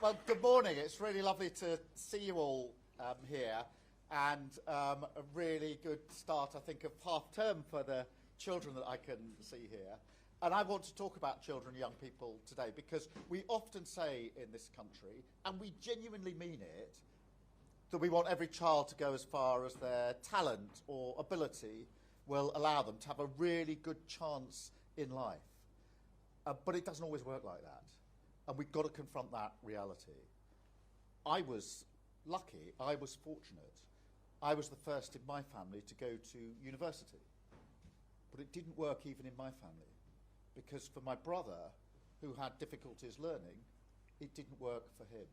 Well, good morning. It's really lovely to see you all here, and a really good start, I think, of half-term for the children that I can see here. And I want to talk about children and young people today because we often say in this country, and we genuinely mean it, that we want every child to go as far as their talent or ability will allow them to have a really good chance in life. But it doesn't always work like that. And we've got to confront that reality. I was lucky, I was fortunate. I was the first in my family to go to university. But it didn't work even in my family, because for my brother, who had difficulties learning, it didn't work for him.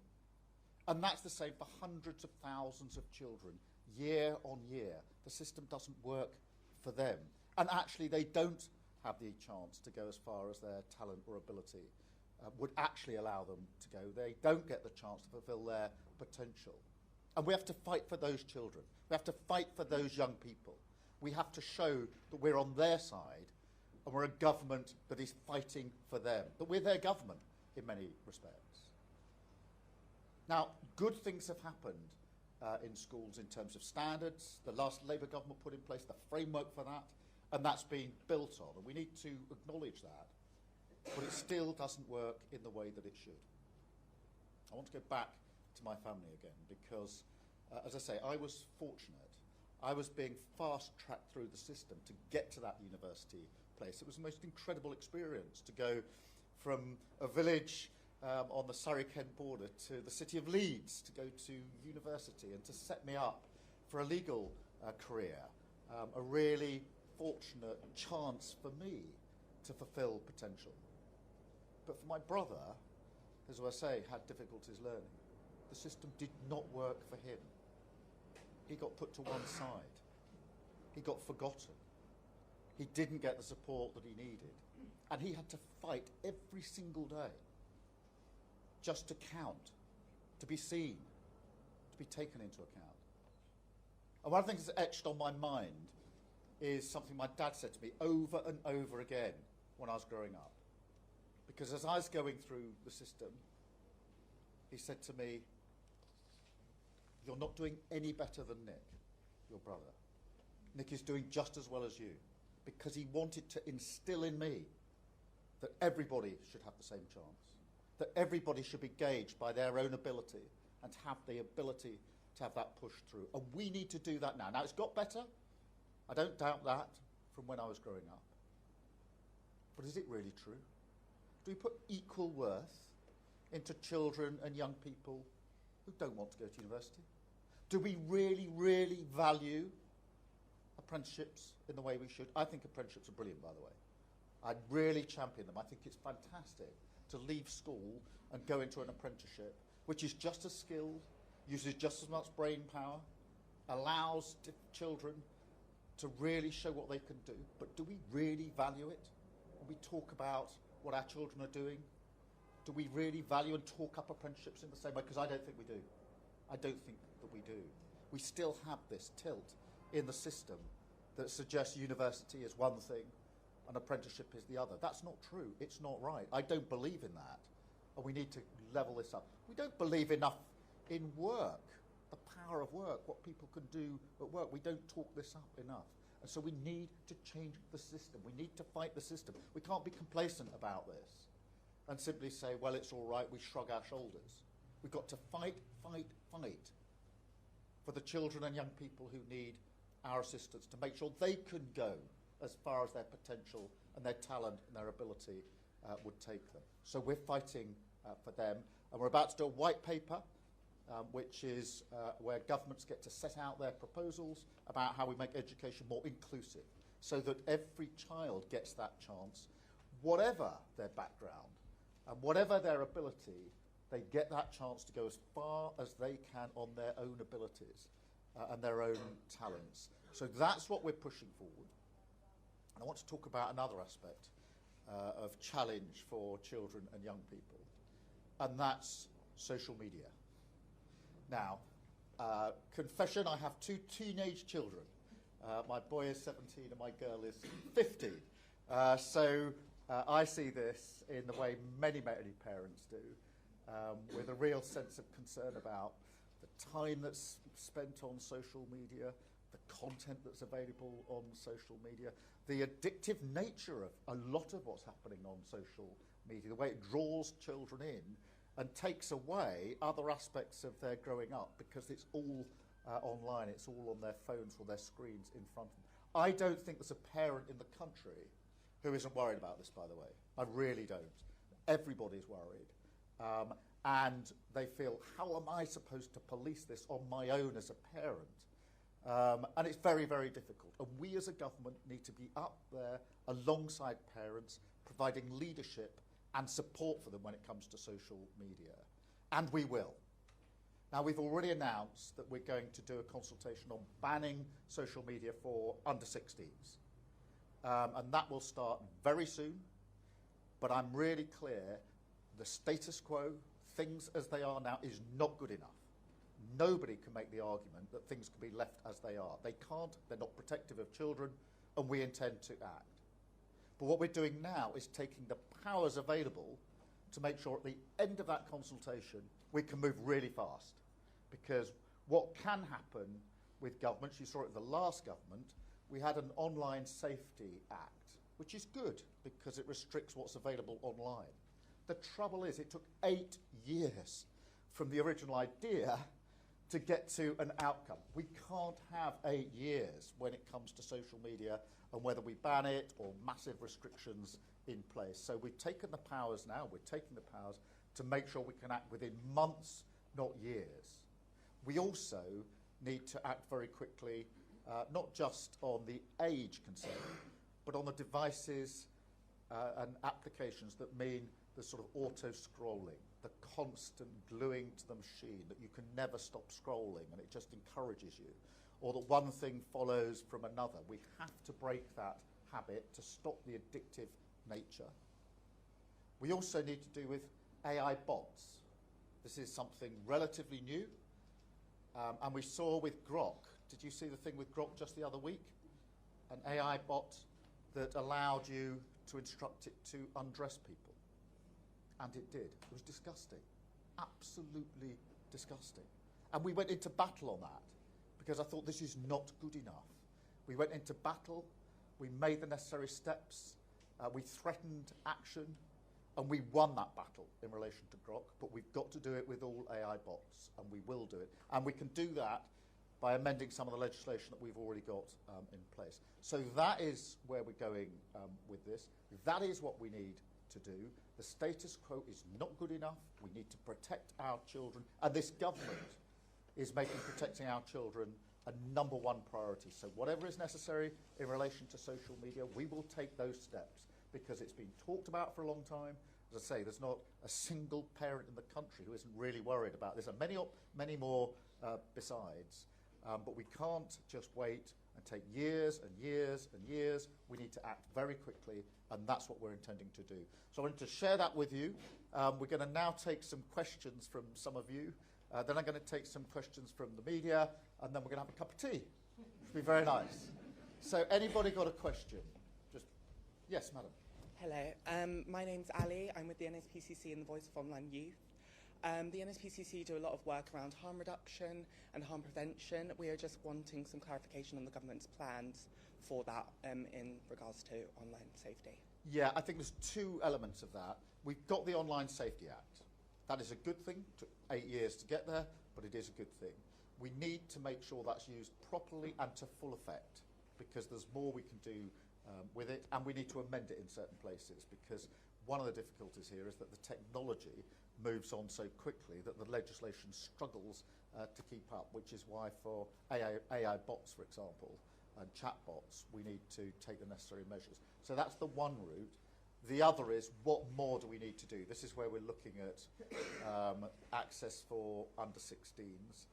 And that's the same for hundreds of thousands of children, year on year. The system doesn't work for them. And actually, they don't have the chance to go as far as their talent or ability would actually allow them to go. They don't get the chance to fulfil their potential. And we have to fight for those children. We have to fight for those young people. We have to show that we're on their side and we're a government that is fighting for them, that we're their government in many respects. Now, good things have happened in schools in terms of standards. The last Labour government put in place the framework for that, and that's been built on, and we need to acknowledge that. But it still doesn't work in the way that it should. I want to go back to my family again because, as I say, I was fortunate. I was being fast-tracked through the system to get to that university place. It was the most incredible experience to go from a village on the Surrey-Kent border to the city of Leeds to go to university and to set me up for a legal career. A really fortunate chance for me to fulfil potential. But for my brother, as I say, had difficulties learning. The system did not work for him. He got put to one side. He got forgotten. He didn't get the support that he needed. And he had to fight every single day just to count, to be seen, to be taken into account. And one of the things that's etched on my mind is something my dad said to me over and over again when I was growing up. Because as I was going through the system, he said to me, "You're not doing any better than Nick, your brother. Nick is doing just as well as you." Because he wanted to instill in me that everybody should have the same chance, that everybody should be gauged by their own ability and have the ability to have that push through. And we need to do that now. Now, it's got better. I don't doubt that from when I was growing up. But is it really true? Do we put equal worth into children and young people who don't want to go to university? Do we really, really value apprenticeships in the way we should? I think apprenticeships are brilliant, by the way. I'd really champion them. I think it's fantastic to leave school and go into an apprenticeship, which is just as skilled, uses just as much brain power, allows children to really show what they can do. But do we really value it? When we talk about what our children are doing, do we really value and talk up apprenticeships in the same way? Because I don't think we do. I don't think that we do. We still have this tilt in the system that suggests university is one thing and apprenticeship is the other. That's not true. It's not right. I don't believe in that. And we need to level this up. We don't believe enough in work, the power of work, what people can do at work. We don't talk this up enough. And so we need to change the system. We need to fight the system. We can't be complacent about this and simply say, well, it's all right, we shrug our shoulders. We've got to fight, fight, fight for the children and young people who need our assistance to make sure they can go as far as their potential and their talent and their ability would take them. So we're fighting for them. And we're about to do a white paper which is where governments get to set out their proposals about how we make education more inclusive so that every child gets that chance, whatever their background and whatever their ability, they get that chance to go as far as they can on their own abilities and their own talents. So that's what we're pushing forward. And I want to talk about another aspect of challenge for children and young people, and that's social media. Now, confession, I have two teenage children. My boy is 17 and my girl is 15. So I see this in the way many, many parents do. with a real sense of concern about the time that's spent on social media, the content that's available on social media, the addictive nature of a lot of what's happening on social media, the way it draws children in and takes away other aspects of their growing up because it's all online, it's all on their phones or their screens in front of them. I don't think there's a parent in the country who isn't worried about this, by the way. I really don't. Everybody's worried. And they feel, how am I supposed to police this on my own as a parent? And it's very, very difficult. And we as a government need to be up there alongside parents, providing leadership and support for them when it comes to social media. And we will. Now, we've already announced that we're going to do a consultation on banning social media for under 16s. And that will start very soon. But I'm really clear, the status quo, things as they are now, is not good enough. Nobody can make the argument that things can be left as they are. They can't, they're not protective of children, and we intend to act. But what we're doing now is taking the powers available to make sure at the end of that consultation we can move really fast. Because what can happen with governments, you saw it with the last government, we had an Online Safety Act, which is good because it restricts what's available online. The trouble is it took 8 years from the original idea to get to an outcome. We can't have 8 years when it comes to social media and whether we ban it or massive restrictions in place. So we've taken the powers now, we're taking the powers to make sure we can act within months, not years. We also need to act very quickly, not just on the age concern, but on the devices and applications that mean the sort of auto-scrolling, the constant gluing to the machine, that you can never stop scrolling and it just encourages you, or that one thing follows from another. We have to break that habit to stop the addictive nature. We also need to do with AI bots. This is something relatively new, and we saw with Grok. Did you see the thing with Grok just the other week? An AI bot that allowed you to instruct it to undress people. And it did. It was disgusting. Absolutely disgusting. And we went into battle on that because I thought this is not good enough. We went into battle, we made the necessary steps, we threatened action, and we won that battle in relation to Grok, but we've got to do it with all AI bots, and we will do it. And we can do that by amending some of the legislation that we've already got in place. So that is where we're going with this. That is what we need to do. The status quo is not good enough. We need to protect our children, and this government is making protecting our children a number one priority. So whatever is necessary in relation to social media, we will take those steps because it's been talked about for a long time. As I say, there's not a single parent in the country who isn't really worried about this, and many more besides. But we can't just wait and take years and years and years. We need to act very quickly, and that's what we're intending to do. So I wanted to share that with you. We're going to now take some questions from some of you. Then I'm going to take some questions from the media, and then we're going to have a cup of tea, which will be very nice. So anybody got a question? Just, yes, madam. Hello, my name's Ali. I'm with the NSPCC and the Voice of Online Youth. The NSPCC do a lot of work around harm reduction and harm prevention. We are just wanting some clarification on the government's plans for that in regards to online safety. Yeah, I think there's two elements of that. We've got the Online Safety Act. That is a good thing. It took 8 years to get there, but it is a good thing. We need to make sure that's used properly and to full effect, because there's more we can do with it, and we need to amend it in certain places, because one of the difficulties here is that the technology moves on so quickly that the legislation struggles to keep up, which is why for AI bots, for example, and chat bots, we need to take the necessary measures. So that's the one route. The other is, what more do we need to do? This is where we're looking at access for under 16s.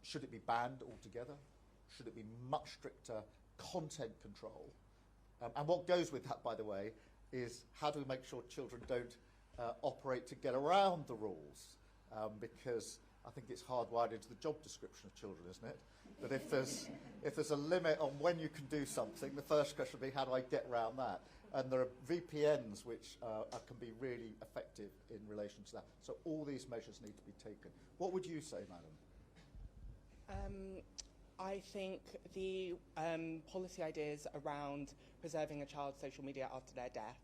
Should it be banned altogether? Should it be much stricter content control? And what goes with that, by the way, is how do we make sure children don't operate to get around the rules? Because I think it's hardwired into the job description of children, isn't it? That if there's a limit on when you can do something, the first question would be, how do I get around that? And there are VPNs which can be really effective in relation to that. So all these measures need to be taken. What would you say, madam? I think the policy ideas around preserving a child's social media after their death,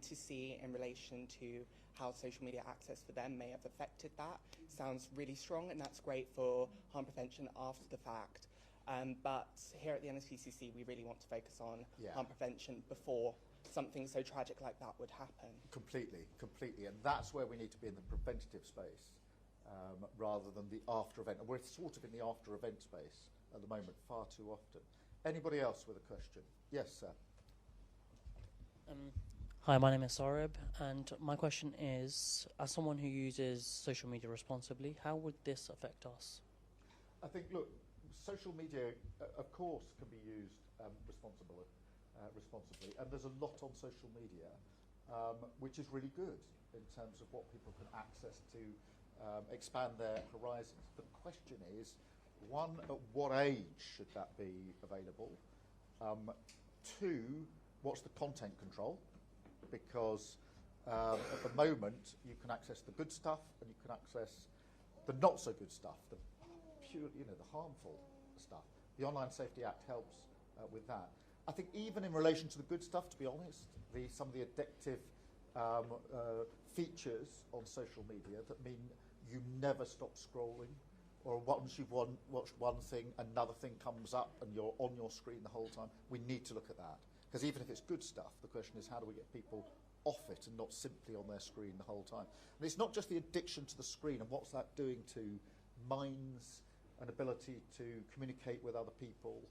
to see in relation to how social media access for them may have affected that, sounds really strong, and that's great for harm prevention after the fact. But here at the NSPCC, we really want to focus on harm prevention before something so tragic like that would happen. Completely. And that's where we need to be in the preventative space rather than the after event. And we're sort of in the after event space at the moment far too often. Anybody else with a question? Yes, sir. Hi, my name is Sarib, and my question is, as someone who uses social media responsibly, how would this affect us? I think, look, social media, of course, can be used responsibly, and there's a lot on social media which is really good in terms of what people can access to expand their horizons. The question is, one, at what age should that be available? Two, what's the content control? Because at the moment you can access the good stuff and you can access the not so good stuff, the pure, the harmful stuff. The Online Safety Act helps with that. I think even in relation to the good stuff, to be honest, some of the addictive features on social media that mean you never stop scrolling, or once you've watched one thing, another thing comes up and you're on your screen the whole time. We need to look at that. Because even if it's good stuff, the question is how do we get people off it and not simply on their screen the whole time? And it's not just the addiction to the screen and what's that doing to minds and ability to communicate with other people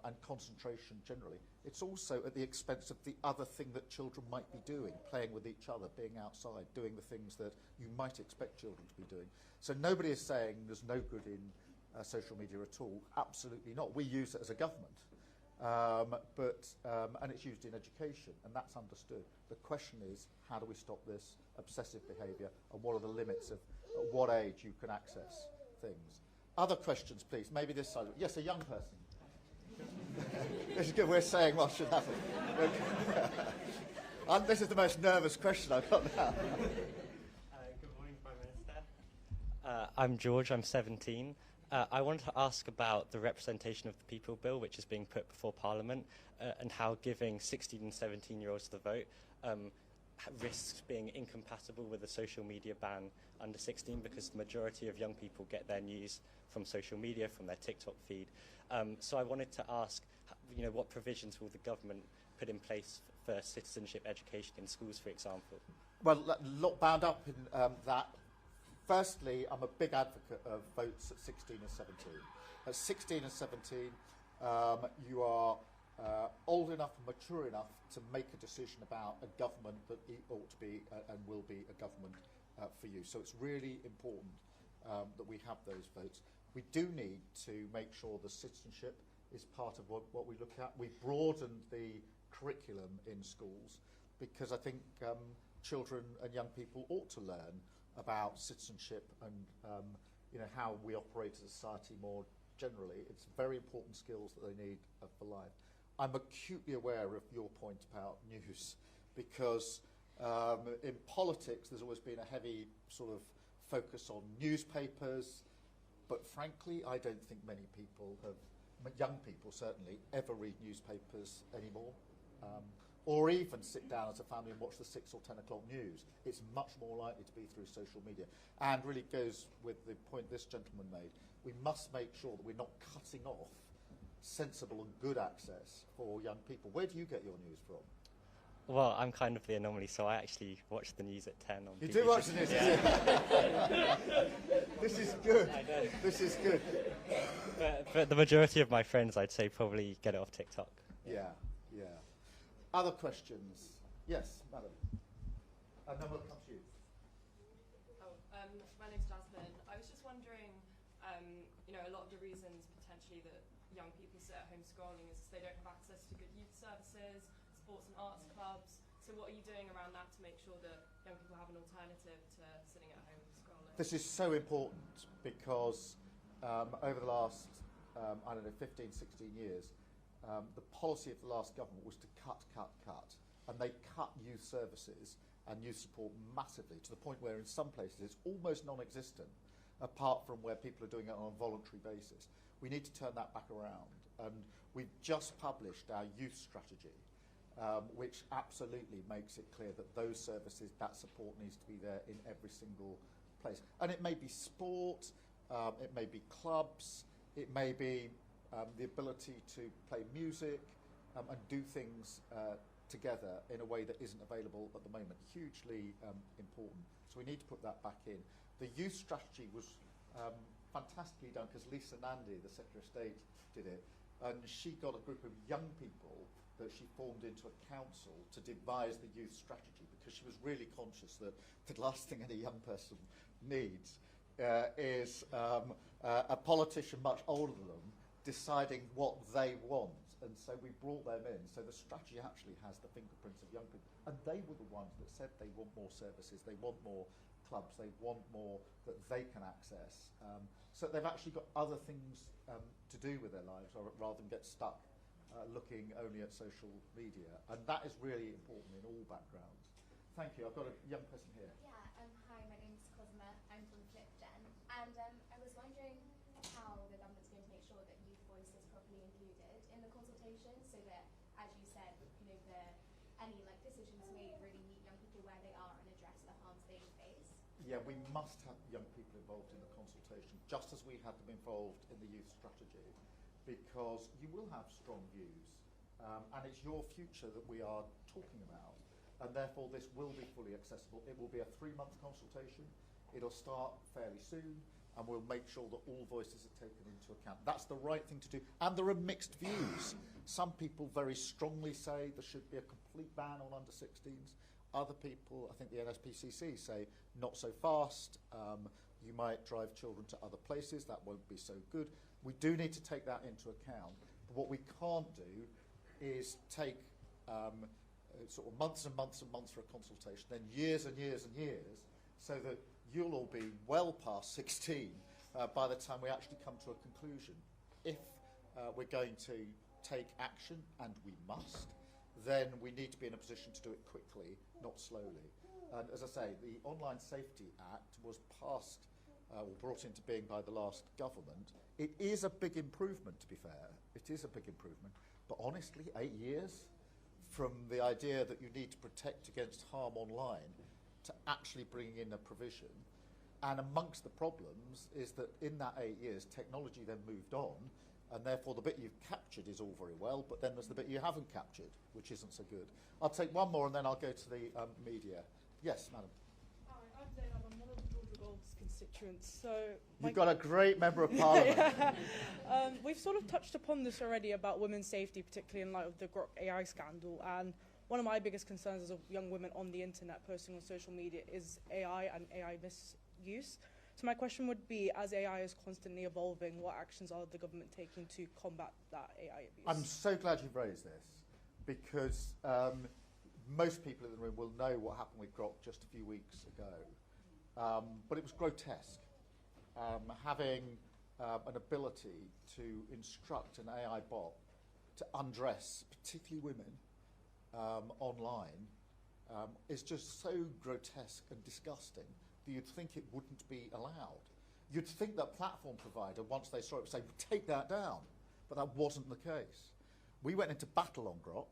and concentration generally. It's also at the expense of the other thing that children might be doing, playing with each other, being outside, doing the things that you might expect children to be doing. So nobody is saying there's no good in social media at all. Absolutely not. We use it as a government. And it's used in education, and that's understood. The question is, how do we stop this obsessive behaviour, and what are the limits of at what age you can access things? Other questions, please. Maybe this side. Yes, a young person. This is good. We're saying what should happen. This is the most nervous question I've got now. Good morning, Prime Minister. I'm George. I'm 17. I wanted to ask about the representation of the people bill, which is being put before Parliament, and how giving 16 and 17-year-olds the vote risks being incompatible with a social media ban under 16, because the majority of young people get their news from social media, from their TikTok feed. So I wanted to ask, what provisions will the government put in place for citizenship education in schools, for example? Well, a lot bound up in that. Firstly, I'm a big advocate of votes at 16 and 17. At 16 and 17, you are old enough and mature enough to make a decision about a government that ought to be and will be a government for you. So it's really important that we have those votes. We do need to make sure the citizenship is part of what we look at. We've broadened the curriculum in schools because I think children and young people ought to learn about citizenship and how we operate as a society more generally. It's very important skills that they need for life. I'm acutely aware of your point about news because in politics there's always been a heavy sort of focus on newspapers, but frankly I don't think many people young people certainly, ever read newspapers anymore. Or even sit down as a family and watch the 6 or 10 o'clock news. It's much more likely to be through social media. And really goes with the point this gentleman made. We must make sure that we're not cutting off sensible and good access for young people. Where do you get your news from? Well, I'm kind of the anomaly, so I actually watch the news at 10 on You BBC. do watch the news? Yeah. This is good. I know. This is good. But the majority of my friends, I'd say, probably get it off TikTok. Yeah. Other questions? Yes, madam. And then we'll come to you. My name's Jasmine. I was just wondering, a lot of the reasons potentially that young people sit at home scrolling is they don't have access to good youth services, sports and arts clubs. So what are you doing around that to make sure that young people have an alternative to sitting at home scrolling? This is so important because over the last, 15, 16 years, the policy of the last government was to cut, and they cut youth services and youth support massively, to the point where in some places it's almost non-existent, apart from where people are doing it on a voluntary basis. We need to turn that back around, and we've just published our youth strategy, which absolutely makes it clear that those services, that support needs to be there in every single place. And it may be sport, it may be clubs, it may be the ability to play music and do things together in a way that isn't available at the moment. Hugely important. So we need to put that back in. The youth strategy was fantastically done because Lisa Nandy, the Secretary of State, did it. And she got a group of young people that she formed into a council to devise the youth strategy, because she was really conscious that the last thing any young person needs is a politician much older than them deciding what they want. And so we brought them in. So the strategy actually has the fingerprints of young people. And they were the ones that said they want more services, they want more clubs, they want more that they can access. So they've actually got other things to do with their lives, rather than get stuck looking only at social media. And that is really important in all backgrounds. Thank you. I've got a young person here. Yeah, hi, my name's Cosma. I'm from FlipGen. And I was wondering how the government's going to make sure that youth voice is properly included in the consultation, so that, as you said, any decisions made really meet young people where they are and address the harms they face. Yeah, we must have young people involved in the consultation, just as we had them involved in the youth strategy, because you will have strong views, and it's your future that we are talking about, and therefore this will be fully accessible. It will be a 3-month consultation. It'll start fairly soon, and we'll make sure that all voices are taken into account. That's the right thing to do. And there are mixed views. Some people very strongly say there should be a complete ban on under-16s. Other people, I think the NSPCC, say not so fast. You might drive children to other places. That won't be so good. We do need to take that into account. But what we can't do is take sort of months and months and months for a consultation, then years and years and years, so that you'll all be well past 16 by the time we actually come to a conclusion. If we're going to take action, and we must, then we need to be in a position to do it quickly, not slowly. And as I say, the Online Safety Act was passed or brought into being by the last government. It is a big improvement, to be fair. It is a big improvement. But honestly, 8 years from the idea that you need to protect against harm online to actually bringing in a provision. And amongst the problems is that in that 8 years, technology then moved on, and therefore the bit you've captured is all very well, but then there's the bit you haven't captured, which isn't so good. I'll take one more and then I'll go to the media. Yes, madam. Hi, I'm Zainab. I'm one of the Georgia Gold's constituents. So you've got a great member of parliament. Yeah. We've sort of touched upon this already about women's safety, particularly in light of the Grok AI scandal. And one of my biggest concerns as a young women on the internet posting on social media is AI and AI misuse. So my question would be, as AI is constantly evolving, what actions are the government taking to combat that AI abuse? I'm so glad you've raised this, because most people in the room will know what happened with Grok just a few weeks ago. But it was grotesque. Having an ability to instruct an AI bot to undress, particularly women, online, is just so grotesque and disgusting that you'd think it wouldn't be allowed. You'd think that platform provider, once they saw it, would say, take that down. But that wasn't the case. We went into battle on Grok,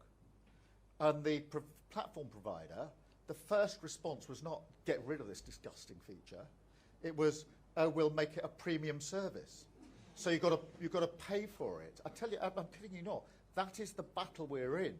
and the platform provider, the first response was not get rid of this disgusting feature. It was, we'll make it a premium service. So you've got to pay for it. I tell you, I'm kidding you not. That is the battle we're in,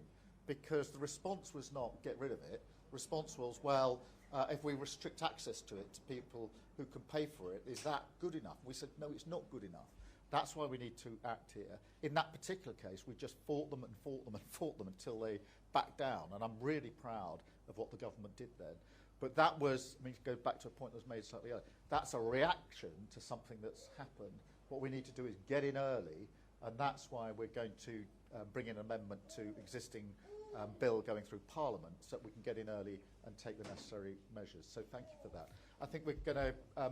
because the response was not get rid of it. The response was, well, if we restrict access to it to people who can pay for it, is that good enough? We said, no, it's not good enough. That's why we need to act here. In that particular case, we just fought them and fought them and fought them until they backed down. And I'm really proud of what the government did then. But that was, I mean, to go back to a point that was made slightly earlier, that's a reaction to something that's happened. What we need to do is get in early, and that's why we're going to bring in an amendment to existing bill going through Parliament, so that we can get in early and take the necessary measures. So thank you for that. I think we're going to,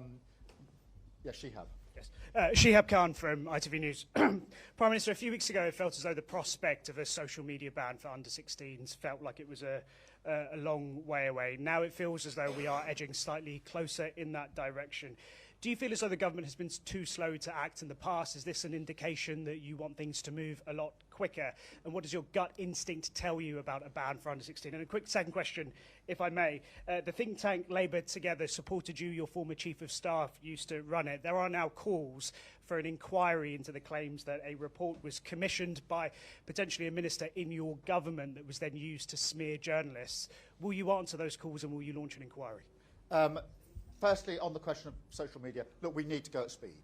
yes, she have. Yes. Shihab Khan from ITV News. Prime Minister, a few weeks ago it felt as though the prospect of a social media ban for under-16s felt like it was a long way away. Now it feels as though we are edging slightly closer in that direction. Do you feel as though the government has been too slow to act in the past? Is this an indication that you want things to move a lot quicker? And what does your gut instinct tell you about a ban for under-16? And a quick second question, if I may. The think tank Labour Together supported you. Your former Chief of Staff used to run it. There are now calls for an inquiry into the claims that a report was commissioned by potentially a minister in your government that was then used to smear journalists. Will you answer those calls and will you launch an inquiry? Firstly, on the question of social media, look, we need to go at speed.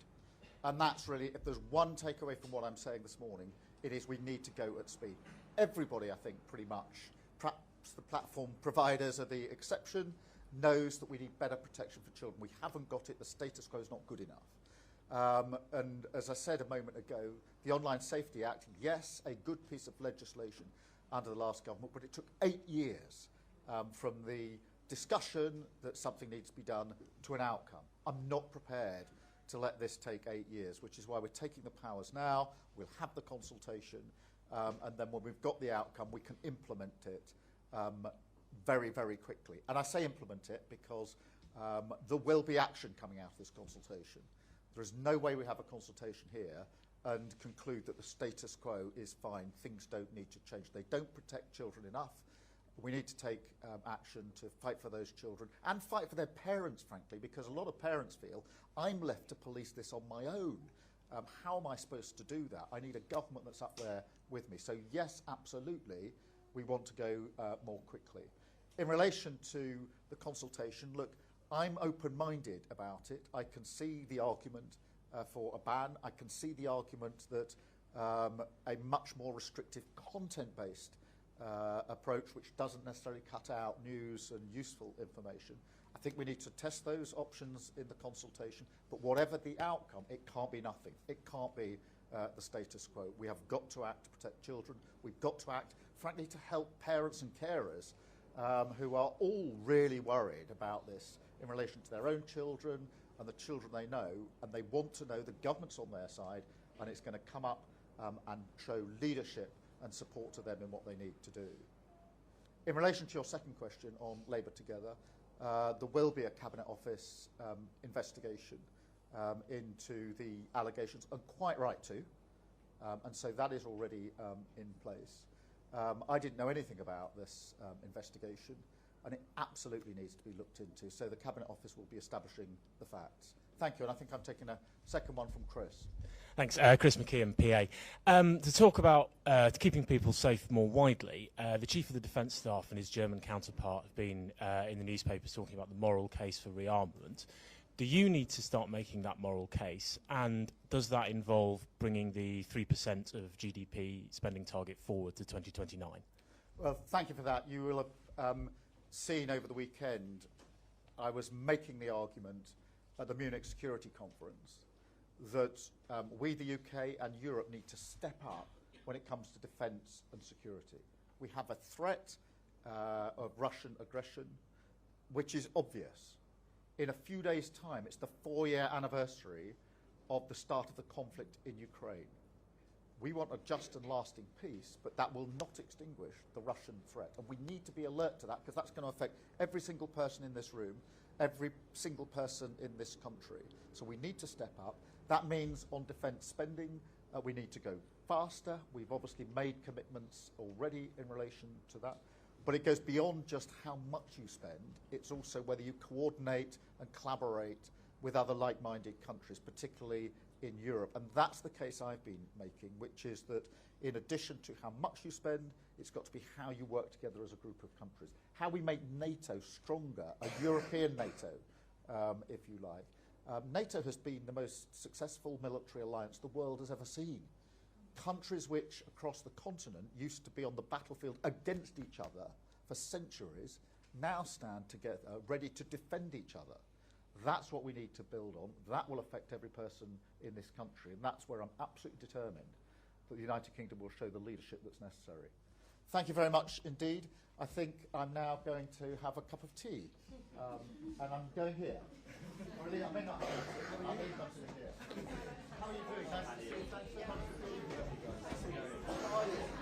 And that's really, if there's one takeaway from what I'm saying this morning, it is we need to go at speed. Everybody, I think, pretty much, perhaps the platform providers are the exception, knows that we need better protection for children. We haven't got it. The status quo is not good enough. And as I said a moment ago, the Online Safety Act, yes, a good piece of legislation under the last government, but it took 8 years from the discussion that something needs to be done to an outcome. I'm not prepared to let this take 8 years, which is why we're taking the powers now. We'll have the consultation, and then when we've got the outcome, we can implement it very, very quickly. And I say implement it because there will be action coming out of this consultation. There is no way we have a consultation here and conclude that the status quo is fine. Things don't need to change. They don't protect children enough. We need to take action to fight for those children and fight for their parents, frankly, because a lot of parents feel, I'm left to police this on my own. How am I supposed to do that? I need a government that's up there with me. So yes, absolutely, we want to go more quickly. In relation to the consultation, look, I'm open-minded about it. I can see the argument for a ban. I can see the argument that a much more restrictive content-based approach, which doesn't necessarily cut out news and useful information. I think we need to test those options in the consultation, but whatever the outcome, it can't be nothing. It can't be the status quo. We have got to act to protect children. We've got to act, frankly, to help parents and carers who are all really worried about this in relation to their own children and the children they know, and they want to know the government's on their side and it's going to come up and show leadership and support to them in what they need to do. In relation to your second question on Labour Together, there will be a Cabinet Office investigation into the allegations, and quite right to, and so that is already in place. I didn't know anything about this investigation, and it absolutely needs to be looked into, so the Cabinet Office will be establishing the facts. Thank you, and I think I'm taking a second one from Chris. Thanks. Chris McKeon, PA. To talk about keeping people safe more widely, the Chief of the Defence Staff and his German counterpart have been in the newspapers talking about the moral case for rearmament. Do you need to start making that moral case? And does that involve bringing the 3% of GDP spending target forward to 2029? Well, thank you for that. You will have seen over the weekend, I was making the argument at the Munich Security Conference that we, the UK and Europe, need to step up when it comes to defence and security. We have a threat of Russian aggression, which is obvious. In a few days' time, it's the 4-year anniversary of the start of the conflict in Ukraine. We want a just and lasting peace, but that will not extinguish the Russian threat. And we need to be alert to that, because that's going to affect every single person in this room, every single person in this country. So we need to step up. That means on defence spending, we need to go faster. We've obviously made commitments already in relation to that. But it goes beyond just how much you spend. It's also whether you coordinate and collaborate with other like-minded countries, particularly in Europe. And that's the case I've been making, which is that in addition to how much you spend, it's got to be how you work together as a group of countries. How we make NATO stronger, a European NATO, if you like. NATO has been the most successful military alliance the world has ever seen. Countries which, across the continent, used to be on the battlefield against each other for centuries, now stand together, ready to defend each other. That's what we need to build on. That will affect every person in this country, and that's where I'm absolutely determined that the United Kingdom will show the leadership that's necessary. thank you very much indeed. I think I'm now going to have a cup of tea. And I'm going here. Really, I may not have it. I may come to here. How are you doing? Nice to see you. Thanks so much for being here. How are you?